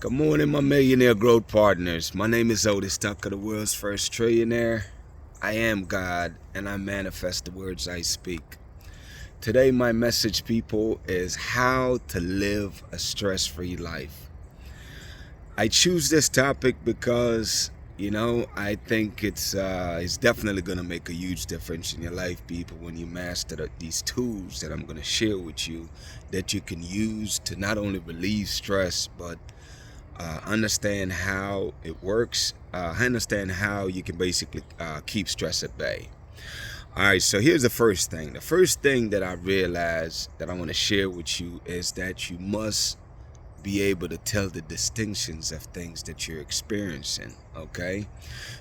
Good morning, my millionaire growth partners. My name is Otis Tucker, the world's first trillionaire. I am God, and I manifest the words I speak. Today, my message, people, is how to live a stress-free life. I choose this topic because, I think it's definitely going to make a huge difference in your life, people, when you master these tools that I'm going to share with you that you can use to not only relieve stress, but understand how it works, understand how you can basically keep stress at bay. All right, so here's the first thing. The first thing that I realized that I want to share with you is that you must be able to tell the distinctions of things that you're experiencing, okay?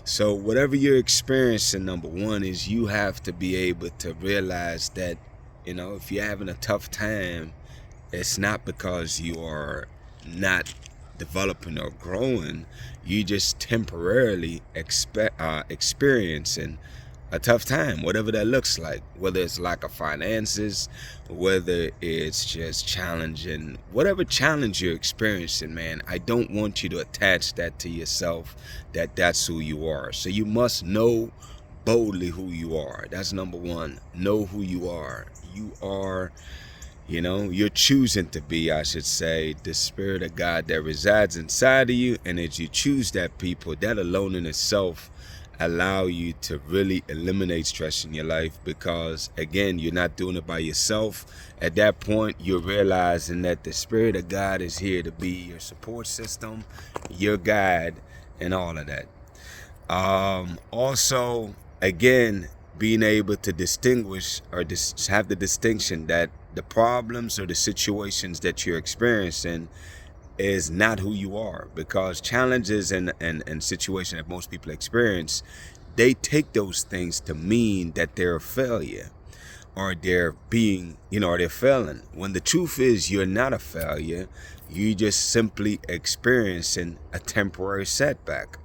So whatever you're experiencing, number one, is you have to be able to realize that, if you're having a tough time, it's not because you are not developing or growing. You just temporarily experiencing a tough time, whatever that looks like, whether it's lack of finances, whether it's just challenging, whatever challenge you're experiencing, man. I don't want you to attach that to yourself, that's who you are. So you must know boldly who you are. That's number one. Know who you are. You are, you're choosing to be, I should say, the spirit of God that resides inside of you. And as you choose that, people, that alone in itself allow you to really eliminate stress in your life, because again, you're not doing it by yourself. At that point, you're realizing that the spirit of God is here to be your support system, your guide, and all of that. Also, again, being able to distinguish or have the distinction that the problems or the situations that you're experiencing is not who you are, because challenges and situations that most people experience, they take those things to mean that they're a failure or they're being, or they're failing. When the truth is you're not a failure, you just simply experiencing a temporary setback,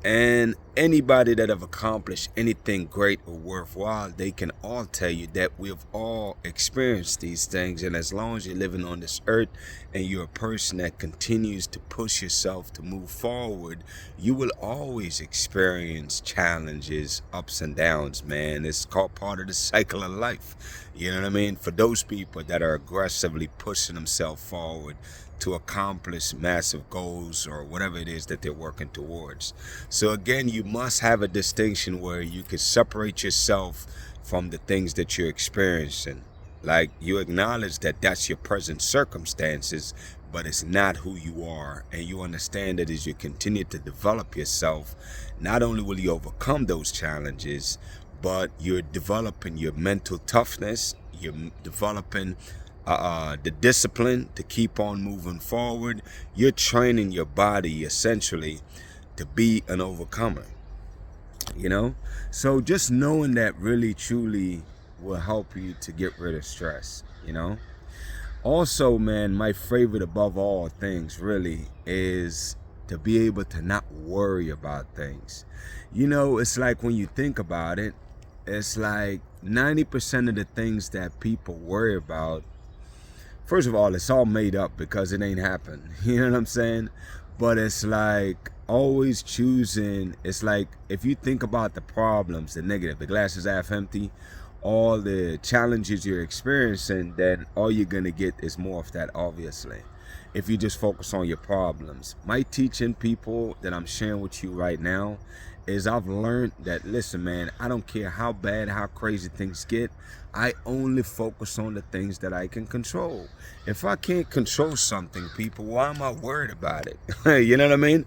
And anybody that have accomplished anything great or worthwhile, they can all tell you that we've all experienced these things. And as long as you're living on this earth and you're a person that continues to push yourself to move forward, you will always experience challenges, ups and downs, man. It's called part of the cycle of life. You know what I mean? For those people that are aggressively pushing themselves forward to accomplish massive goals or whatever it is that they're working towards. So again, you must have a distinction where you can separate yourself from the things that you're experiencing. Like, you acknowledge that that's your present circumstances, but it's not who you are. And you understand that as you continue to develop yourself, not only will you overcome those challenges, but you're developing your mental toughness, you're developing the discipline to keep on moving forward. You're training your body essentially to be an overcomer, So just knowing that really truly will help you to get rid of stress, Also, man, my favorite above all things really is to be able to not worry about things. It's like when you think about it, it's like 90% of the things that people worry about, first of all, it's all made up because it ain't happened. You know what I'm saying? But it's like always choosing. It's like if you think about the problems, the negative, the glass is half empty, all the challenges you're experiencing, then all you're going to get is more of that, obviously. If you just focus on your problems. My teaching, people, that I'm sharing with you right now is I've learned that, listen, man, I don't care how bad, how crazy things get. I only focus on the things that I can control. If I can't control something, people, why am I worried about it? You know what I mean?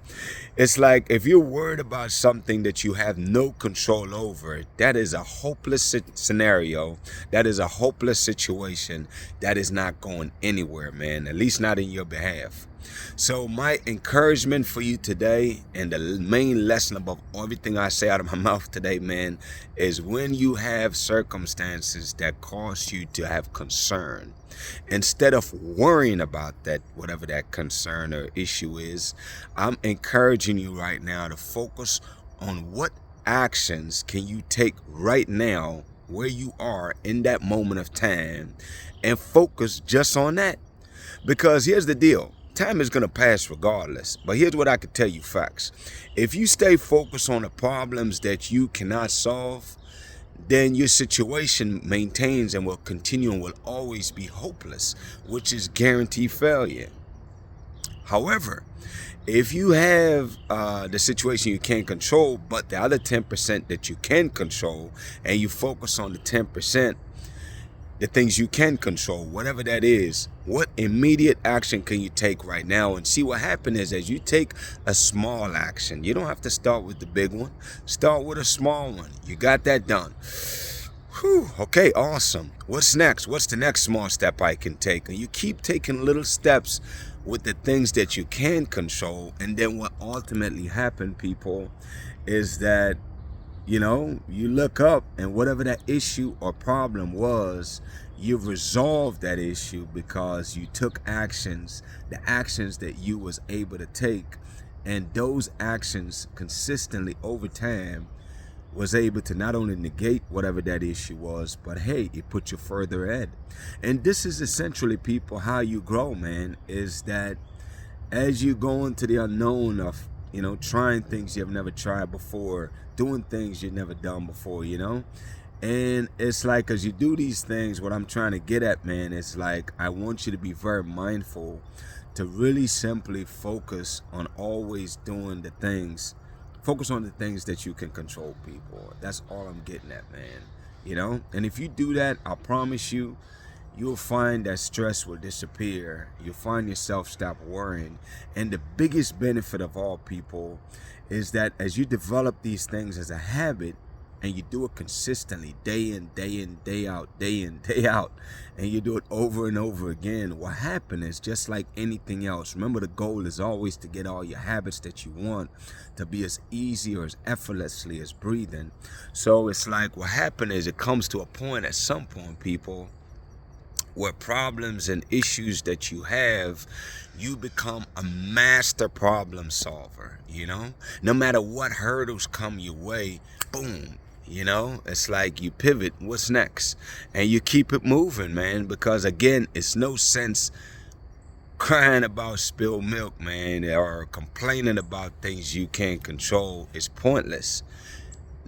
It's like if you're worried about something that you have no control over, that is a hopeless scenario. That is a hopeless situation. That is not going anywhere, man, at least not in your behalf. So my encouragement for you today, and the main lesson above everything I say out of my mouth today, man, is when you have circumstances that cause you to have concern, instead of worrying about that, whatever that concern or issue is, I'm encouraging you right now to focus on what actions can you take right now where you are in that moment of time, and focus just on that. Because here's the deal. Time is going to pass regardless. But here's what I can tell you facts. If you stay focused on the problems that you cannot solve, then your situation maintains and will continue and will always be hopeless, which is guaranteed failure. However, if you have the situation you can't control, but the other 10% that you can control, and you focus on the 10%, the things you can control, whatever that is, what immediate action can you take right now? And see what happens is, as you take a small action, you don't have to start with the big one. Start with a small one. You got that done. Whew, okay, awesome. What's next? What's the next small step I can take? And you keep taking little steps with the things that you can control. And then what ultimately happened, people, is that you look up, and whatever that issue or problem was, you resolved that issue because you took actions, the actions that you was able to take, and those actions consistently over time was able to not only negate whatever that issue was, but hey, it put you further ahead. And this is essentially, people, how you grow, man, is that as you go into the unknown of trying things you've never tried before, doing things you've never done before, and it's like, as you do these things, what I'm trying to get at, man, is like, I want you to be very mindful to really simply focus on always doing the things, focus on the things that you can control, people. That's all I'm getting at, man, and if you do that, I promise you, you'll find that stress will disappear. You'll find yourself stop worrying. And the biggest benefit of all, people, is that as you develop these things as a habit, and you do it consistently, day in, day out, and you do it over and over again, what happens is, just like anything else, remember, the goal is always to get all your habits that you want to be as easy or as effortlessly as breathing. So it's like, what happens is, it comes to a point, at some point, people, where problems and issues that you have, you become a master problem solver, no matter what hurdles come your way, boom, it's like you pivot, what's next? And you keep it moving, man, because again, it's no sense crying about spilled milk, man, or complaining about things you can't control. It's pointless.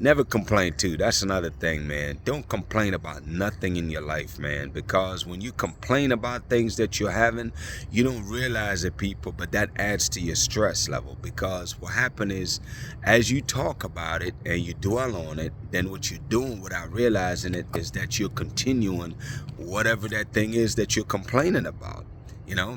Never complain too. That's another thing, man. Don't complain about nothing in your life, man, because when you complain about things that you're having, you don't realize it, people, but that adds to your stress level, because what happens is, as you talk about it and you dwell on it, then what you're doing without realizing it is that you're continuing whatever that thing is that you're complaining about.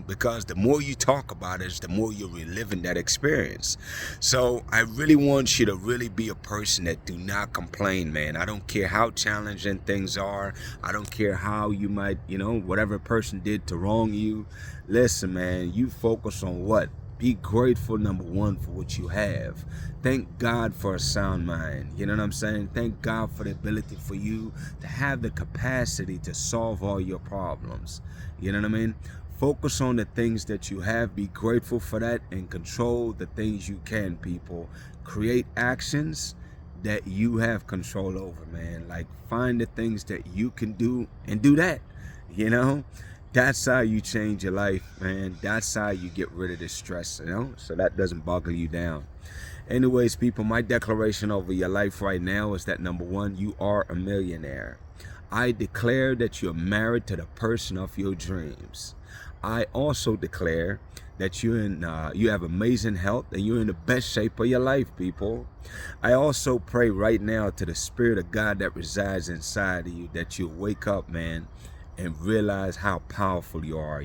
Because the more you talk about it, the more you're reliving that experience. So I really want you to really be a person that do not complain, man. I don't care how challenging things are. I don't care how you might, whatever person did to wrong you. Listen, man, you focus on what? Be grateful, number one, for what you have. Thank God for a sound mind. You know what I'm saying? Thank God for the ability for you to have the capacity to solve all your problems. You know what I mean? Focus on the things that you have. Be grateful for that, and control the things you can, people. Create actions that you have control over, man. Like, find the things that you can do and do that. That's how you change your life, man. That's how you get rid of the stress, so that doesn't boggle you down. Anyways, people, my declaration over your life right now is that, number one, you are a millionaire. I declare that you're married to the person of your dreams. I also declare that you have amazing health and you're in the best shape of your life, people. I also pray right now to the Spirit of God that resides inside of you, that you'll wake up, man, and realize how powerful you are,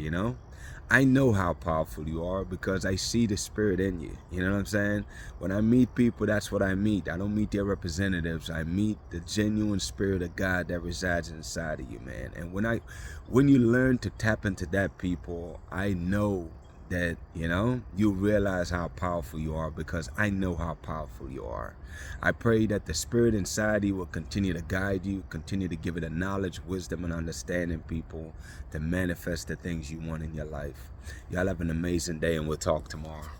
I know how powerful you are because I see the Spirit in you. You know what I'm saying? When I meet people, that's what I meet. I don't meet their representatives. I meet the genuine Spirit of God that resides inside of you, man. And when you learn to tap into that, people, I know that, you realize how powerful you are, because I know how powerful you are. I pray that the Spirit inside you will continue to guide you, continue to give it a knowledge, wisdom, and understanding, people, to manifest the things you want in your life. Y'all have an amazing day, and we'll talk tomorrow.